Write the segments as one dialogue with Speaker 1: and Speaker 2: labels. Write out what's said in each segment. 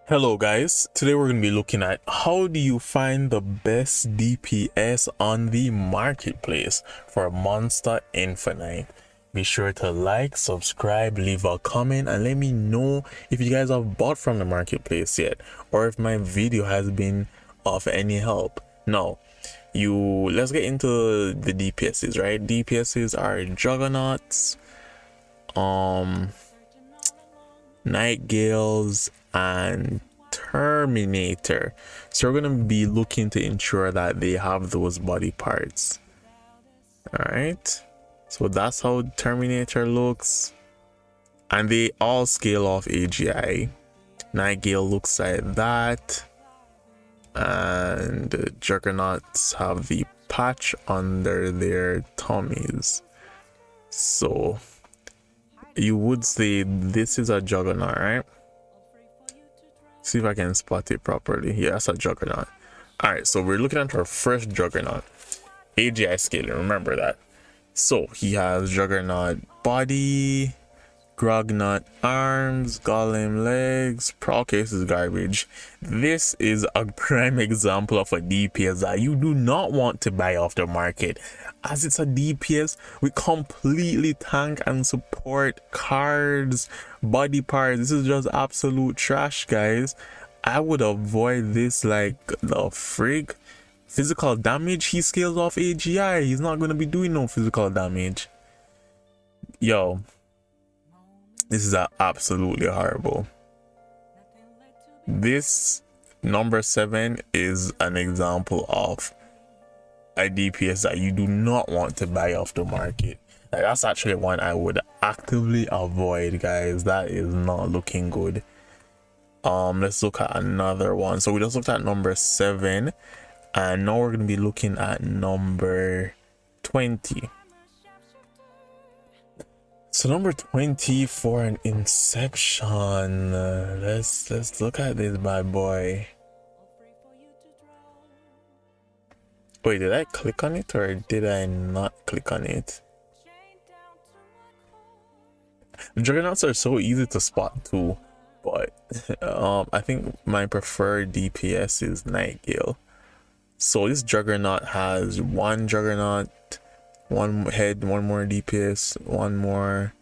Speaker 1: Hello guys, today we're going to be looking at how do you find the best DPS on the marketplace for Monster Infinite. Be sure to like, subscribe, leave a comment and let me know if you guys have bought from the marketplace yet or if my video has been of any help. Now, let's get into the DPSs, right? DPSs are Juggernauts, Night Gales and Terminator. So we're gonna be looking to ensure that they have those body parts. All right, so that's how Terminator looks, and they all scale off AGI. Night Gale looks like that, and Juggernauts have the patch under their tummies. So you would say this is a Juggernaut, right? See if I can spot it properly. Yeah, that's a Juggernaut. All right, so we're looking at our first Juggernaut. AGI scaling, remember that. So he has Juggernaut body, Grognut arms, Golem legs. Proc case is garbage. This is a prime example of a DPS that you do not want to buy off the market, as it's a DPS with completely tank and support cards, body parts. This is just absolute trash, guys. I would avoid this like the frig. Physical damage, he scales off AGI. He's not going to be doing no physical damage. Yo, this is absolutely horrible. This number 7 is an example of a DPS that you do not want to buy off the market. Like, that's actually one I would actively avoid, guys. That is not looking good. Let's look at another one. So we just looked at number 7, and now we're going to be looking at number 20. So number 20 for an Inception. Let's look at this bad boy. Wait, did I click on it or did I not click on it? The Juggernauts are so easy to spot too, but I think my preferred DPS is Night Gale. So this Juggernaut has one Juggernaut, one head, one more DPS, one more,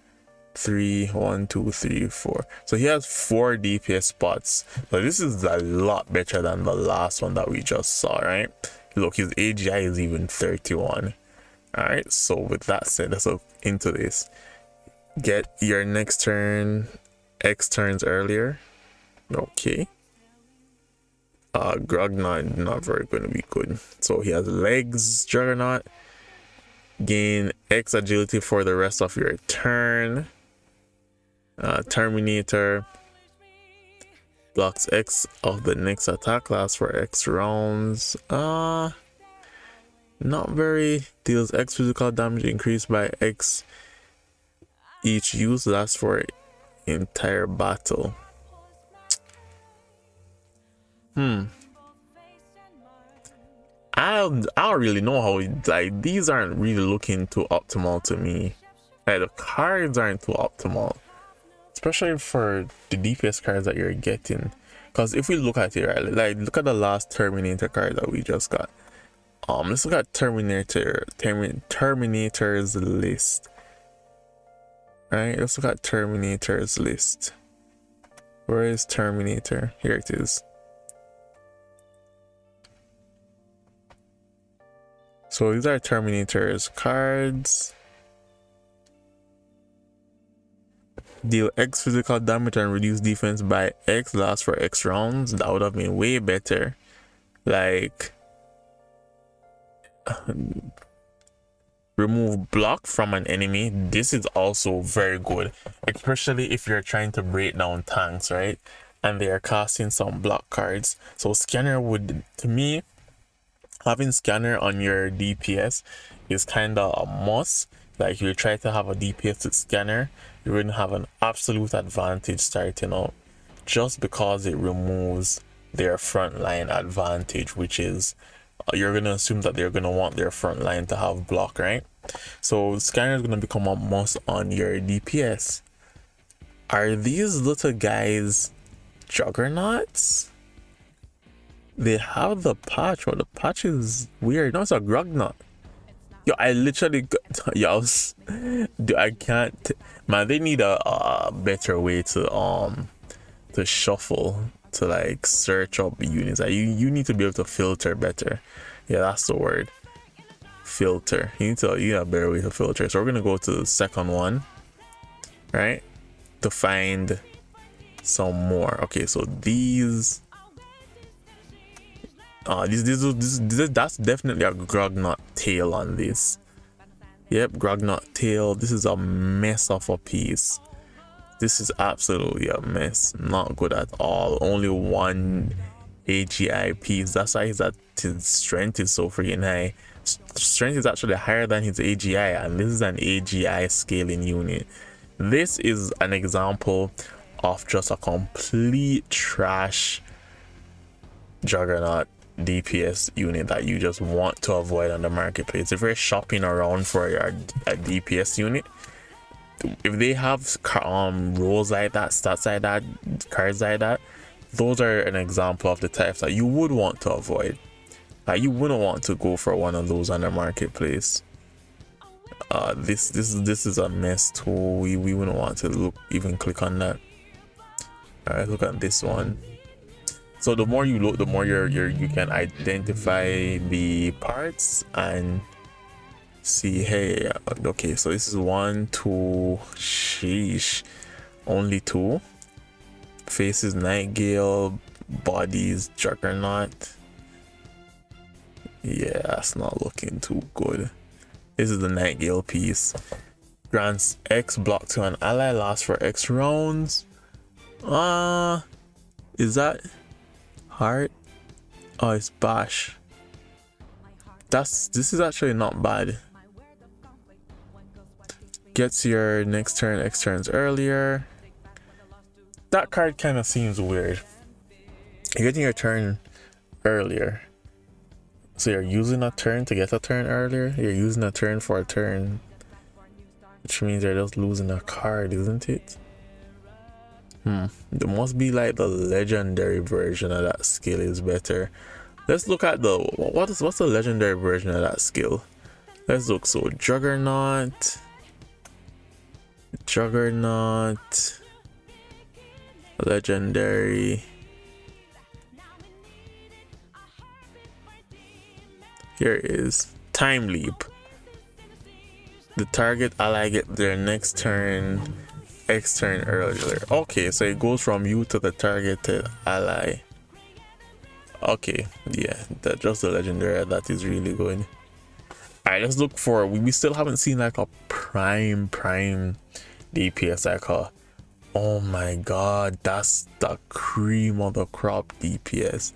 Speaker 1: 3, 1, 2, 3, 4. So he has 4 DPS spots. So this is a lot better than the last one that we just saw, right? Look, his AGI is even 31. All right, so with that said, let's look into this. Get your next turn X turns earlier. Okay. Grognut not very going to be good. So he has legs, Juggernaut. Gain X agility for the rest of your turn. Terminator blocks X of the next attack class for X rounds. Not very. Deals X physical damage increased by X each use, lasts for entire battle. I don't really know how, like, these aren't really looking too optimal to me. Like, the cards aren't too optimal, especially for the DPS cards that you're getting. Because if we look at it, right, like, look at the last Terminator card that we just got. Let's look at Terminator's list. Right, let's look at Terminator's list. Where is Terminator? Here it is. So these are Terminator's cards. Deal X physical damage and reduce defense by X, lasts for X rounds. That would have been way better. Like, remove block from an enemy. This is also very good, especially if you're trying to break down tanks, right? And they are casting some block cards. So scanner would, to me, having scanner on your DPS is kind of a must. Like, if you try to have a DPS with scanner, you're going to have an absolute advantage starting out, just because it removes their frontline advantage, which is you're going to assume that they're going to want their front line to have block, right? So scanner is going to become a must on your DPS. Are these little guys Juggernauts? They have the patch, but the patch is weird. No, it's a Grognot. Yo, I literally got, yo, I can't, man, they need a better way to shuffle, to like search up units. Like, you need to be able to filter better. Yeah, that's the word. Filter. You need a better way to filter. So we're gonna go to the second one, right? To find some more. Okay, so these that's definitely a Grognot tail on this. Yep, Grognot tail. This is a mess of a piece. This is absolutely a mess. Not good at all. Only one AGI piece. That's why his strength is so freaking high. Strength is actually higher than his AGI, and this is an AGI scaling unit. This is an example of just a complete trash Juggernaut DPS unit that you just want to avoid on the marketplace. If you're shopping around for a DPS unit, if they have roles like that, stats like that, cards like that, those are an example of the types that you would want to avoid. Like, you wouldn't want to go for one of those on the marketplace. This is a mess too. We wouldn't want to even click on that. All right, look at this one. So the more you look, the more you can identify the parts and see, hey, okay, so this is 1, 2, sheesh, only 2. Faces Nightingale, bodies Juggernaut. Yeah, that's not looking too good. This is the Nightingale piece. Grants X block to an ally, lasts for X rounds. Is that heart? Oh, it's bash. This is actually not bad. Gets your next turn X turns earlier. That card kind of seems weird. You're getting your turn earlier, so you're using a turn to get a turn earlier. You're using a turn for a turn, which means you're just losing a card, isn't it? There must be like the legendary version of that skill is better. Let's look at the what's the legendary version of that skill. Let's look. So Juggernaut, legendary. Here it is. Time leap. The target ally get their next turn X turn earlier. Okay, so it goes from you to the targeted ally. Okay, yeah, that just the legendary, that is really good. Alright, let's look for, we still haven't seen like a prime DPS like a, oh my god, that's the cream of the crop DPS.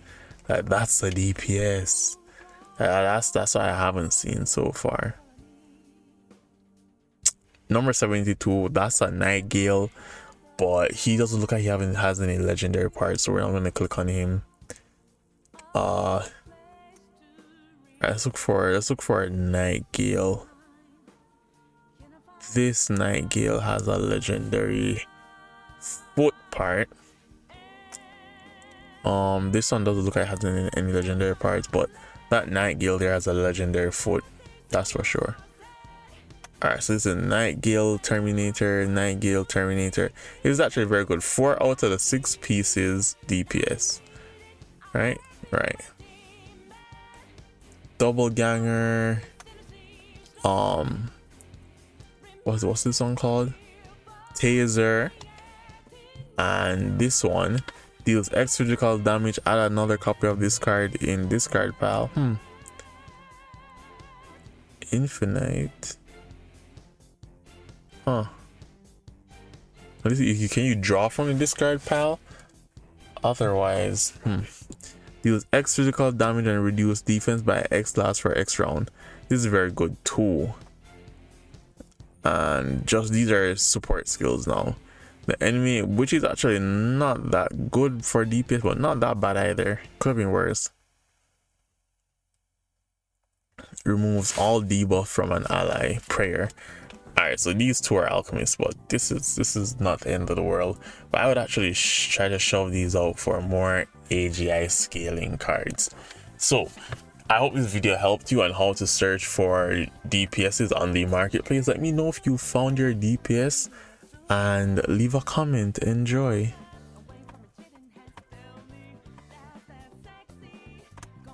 Speaker 1: Like, that's the DPS. That's what I haven't seen so far. Number 72, that's a Nightingale, but he doesn't look like he has any legendary parts, so we're not gonna click on him. Let's look for a Nightingale. This Nightingale has a legendary foot part. This one doesn't look like it has any legendary parts, but that Nightingale there has a legendary foot, that's for sure. Alright, so this is Nightingale Terminator. It is actually very good. 4 out of the 6 pieces DPS. Right. Double Ganger. What's this one called? Taser. And this one deals X physical damage. Add another copy of this card in discard pile. Infinite. Huh. Can you draw from the discard pile? Otherwise, deals X physical damage and reduce defense by X, lasts for X round. This is very good too. And just these are support skills now. The enemy, which is actually not that good for DPS, but not that bad either. Could have been worse. Removes all debuff from an ally. Prayer. Alright, so these two are alchemists, but this is not the end of the world. But I would actually try to shove these out for more AGI scaling cards. So I hope this video helped you on how to search for DPSs on the marketplace. Let me know if you found your DPS and leave a comment. Enjoy.